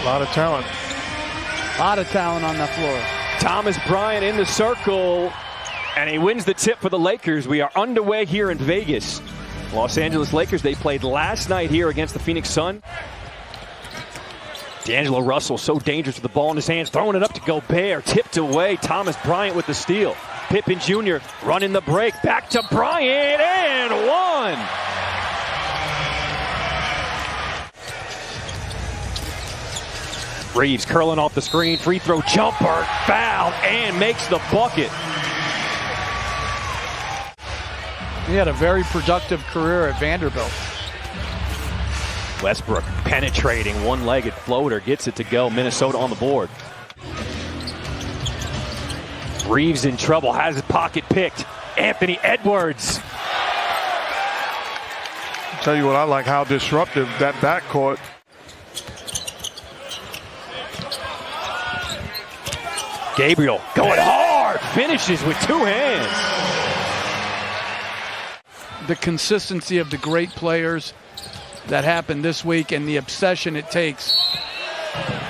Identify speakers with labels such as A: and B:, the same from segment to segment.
A: A lot of talent.
B: A lot of talent on that floor.
C: Thomas Bryant in the circle, and he wins the tip for the Lakers. We are underway here in Vegas. Los Angeles Lakers, they played last night here against the Phoenix Suns. D'Angelo Russell, so dangerous with the ball in his hands, throwing it up to Gobert, tipped away. Thomas Bryant with the steal. Pippen Jr. running the break, back to Bryant, and one. Reeves curling off the screen, free throw jumper, foul, and makes the bucket.
B: He had a very productive career at Vanderbilt.
C: Westbrook penetrating, one-legged floater, gets it to go. Minnesota on the board. Reeves in trouble, has his pocket picked. Anthony Edwards.
A: I'll tell you what, I like how disruptive that backcourt.
C: Gabriel going hard, finishes with two hands.
B: The consistency of the great players that happened this week and the obsession it takes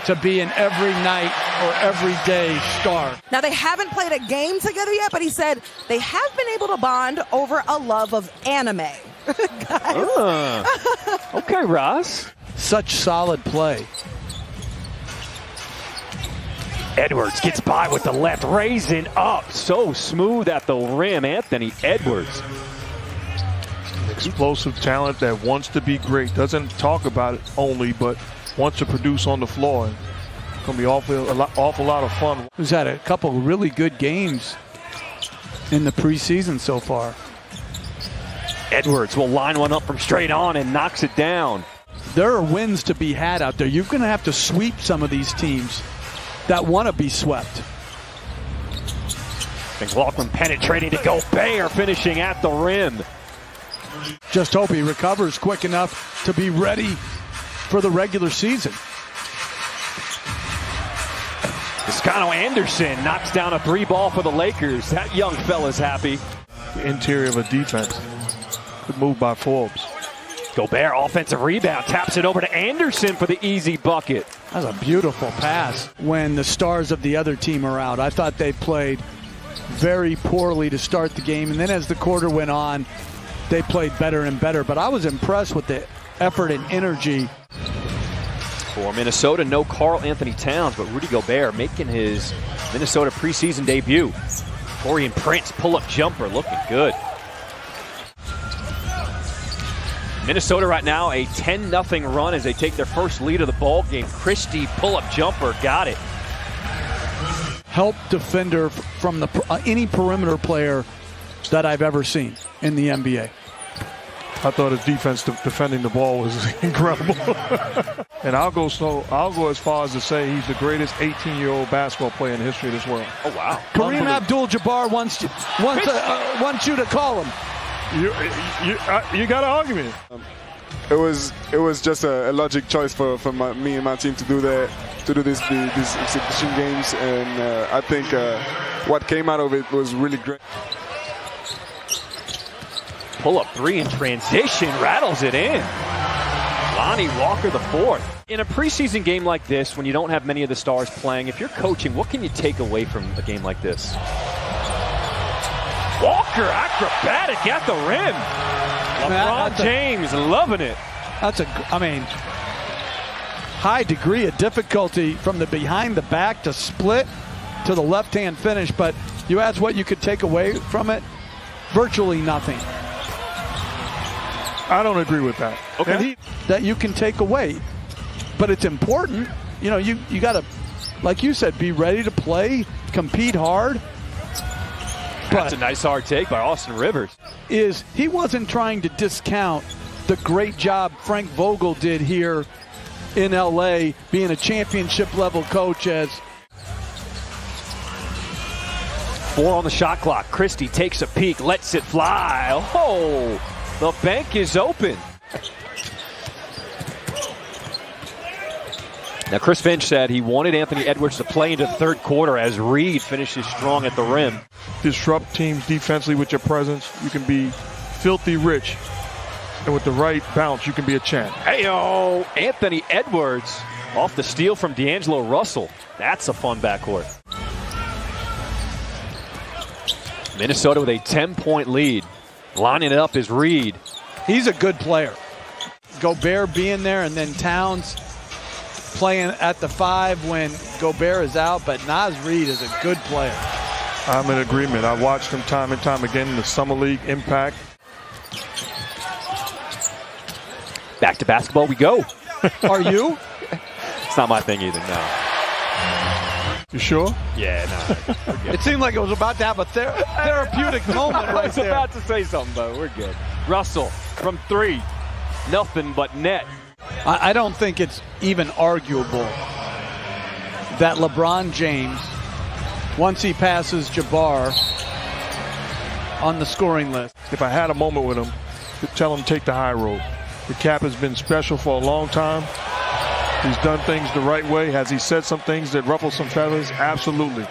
B: to be an every night or every day star.
D: Now, they haven't played a game together yet, but he said they have been able to bond over a love of anime.
C: Okay, Ross.
B: Such solid play.
C: Edwards gets by with the left, raising up. So smooth at the rim, Anthony Edwards.
A: Explosive talent that wants to be great. Doesn't talk about it only, but wants to produce on the floor. It's going to be awful lot of fun.
B: He's had a couple really good games in the preseason so far.
C: Edwards will line one up from straight on and knocks it down.
B: There are wins to be had out there. You're going to have to sweep some of these teams that want to be swept.
C: McLaughlin penetrating to Gobert, finishing at the rim.
B: Just hope he recovers quick enough to be ready for the regular season.
C: Toscano Anderson knocks down a three ball for the Lakers. That young fella's happy.
A: The interior of a defense. Good move by Forbes.
C: Gobert, offensive rebound, taps it over to Anderson for the easy bucket.
B: That's a beautiful pass. When the stars of the other team are out, I thought they played very poorly to start the game, and then as the quarter went on, they played better and better. But I was impressed with the effort and energy.
C: For Minnesota, no Karl Anthony Towns, but Rudy Gobert making his Minnesota preseason debut. Taurean Prince, pull-up jumper, looking good. Minnesota right now a 10-0 run as they take their first lead of the ball game. Christie, pull-up jumper, got it.
B: Help defender from any perimeter player that I've ever seen in the NBA.
A: I thought his defense defending the ball was incredible. And I'll go as far as to say he's the greatest 18-year-old basketball player in the history of this world.
C: Oh, wow.
B: Kareem Abdul-Jabbar wants you to call him.
A: You got an argument.
E: It was just a logic choice for me and my team to do these exhibition games, and I think what came out of it was really great.
C: Pull-up three in transition, rattles it in. Lonnie Walker the fourth. In a preseason game like this, when you don't have many of the stars playing, if you're coaching, what can you take away from a game like this? Walker, acrobatic at the rim. LeBron James loving it.
B: That's high degree of difficulty from the behind the back to split to the left-hand finish. But you ask what you could take away from it? Virtually nothing.
A: I don't agree with that.
C: Okay.
B: That you can take away. But it's important. You know, you got to, like you said, be ready to play, compete hard.
C: That's a nice hard take by Austin Rivers.
B: He wasn't trying to discount the great job Frank Vogel did here in LA, being a championship level coach. As
C: 4 on the shot clock. Christie takes a peek, lets it fly. Oh, the bank is open. Now, Chris Finch said he wanted Anthony Edwards to play into the third quarter as Reed finishes strong at the rim.
A: Disrupt teams defensively with your presence. You can be filthy rich. And with the right bounce, you can be a champ.
C: Hey-o, Anthony Edwards Off the steal from D'Angelo Russell. That's a fun backcourt. Minnesota with a 10-point lead. Lining it up is Reed.
B: He's a good player. Gobert being there, and then Towns playing at the 5 when Gobert is out, but Naz Reid is a good player.
A: I'm in agreement. I watched him time and time again in the Summer League impact.
C: Back to basketball we go.
B: Are you?
C: It's not my thing either, no.
A: You sure?
C: Yeah, no.
B: It seemed like it was about to have a therapeutic moment
C: I
B: right
C: was
B: there.
C: about to say something, but we're good. Russell from 3. Nothing but net.
B: I don't think it's even arguable that LeBron James, once he passes Jabbar on the scoring list.
A: If I had a moment with him, to tell him take the high road. The Cap has been special for a long time. He's done things the right way. Has he said some things that ruffle some feathers? Absolutely.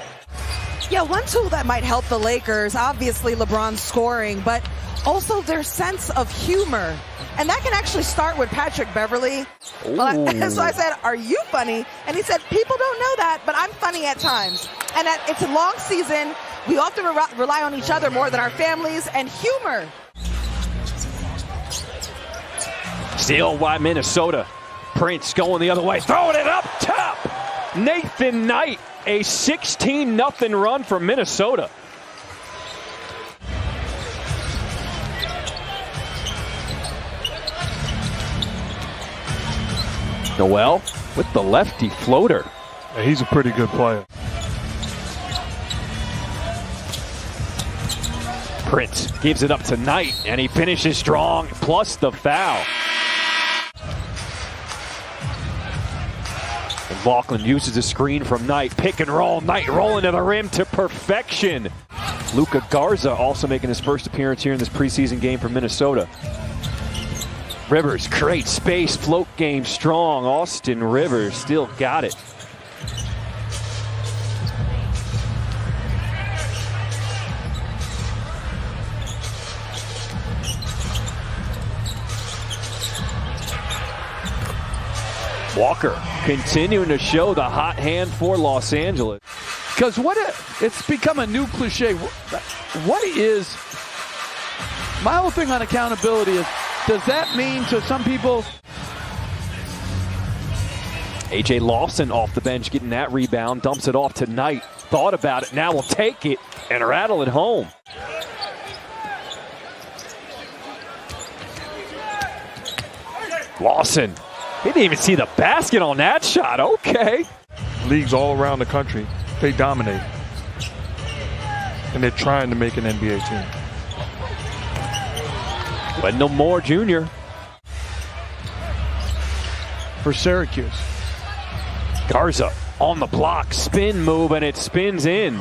D: Yeah, one tool that might help the Lakers, obviously LeBron's scoring, but also their sense of humor. And that can actually start with Patrick Beverley. So I said, are you funny? And he said, people don't know that, but I'm funny at times. And it's a long season. We often rely on each other more than our families, and humor.
C: Steal by Minnesota. Prince going the other way, throwing it up top. Nathan Knight, a 16-0 run for Minnesota. Noel with the lefty floater.
A: Yeah, he's a pretty good player.
C: Prince gives it up to Knight, and he finishes strong, plus the foul. And Laughlin uses a screen from Knight. Pick and roll. Knight rolling to the rim to perfection. Luka Garza also making his first appearance here in this preseason game for Minnesota. Rivers creates space. Float game strong. Austin Rivers still got it. Walker continuing to show the hot hand for Los Angeles.
B: Because it's become a new cliche. What is, my whole thing on accountability is, does that mean to some people?
C: A.J. Lawson off the bench getting that rebound, dumps it off to Knight. Thought about it, now will take it and rattle it home. Lawson. He didn't even see the basket on that shot. Okay.
A: Leagues all around the country, they dominate. And they're trying to make an NBA team.
C: Wendell Moore Jr.
B: For Syracuse.
C: Garza on the block, spin move, and it spins in.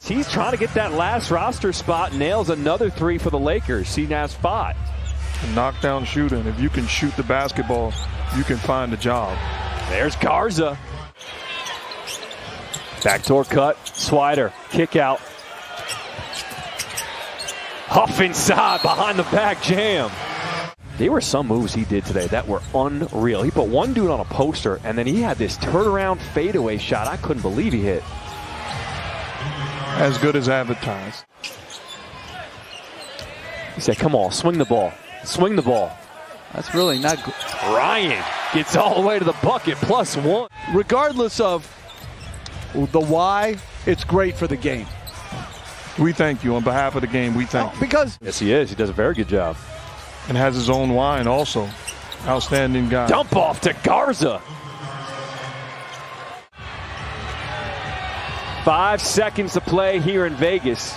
C: He's trying to get that last roster spot, nails another 3 for the Lakers. He now has 5.
A: Knockdown shooting. If you can shoot the basketball, you can find a job.
C: There's Garza. Backdoor cut. Swider. Kick out. Huff inside behind the back jam. There were some moves he did today that were unreal. He put one dude on a poster, and then he had this turnaround fadeaway shot I couldn't believe he hit.
A: As good as advertised.
C: He said, come on, swing the ball. Swing the ball.
B: That's really not good.
C: Ryan gets all the way to the bucket, +1.
B: Regardless of the why, it's great for the game.
A: We thank you. On behalf of the game, we thank you.
B: Because
C: Yes, he is. He does a very good job.
A: And has his own wine also. Outstanding guy.
C: Dump off to Garza. 5 seconds to play here in Vegas.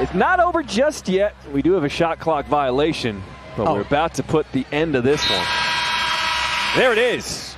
C: It's not over just yet. We do have a shot clock violation, but we're about to put the end of this one. There it is.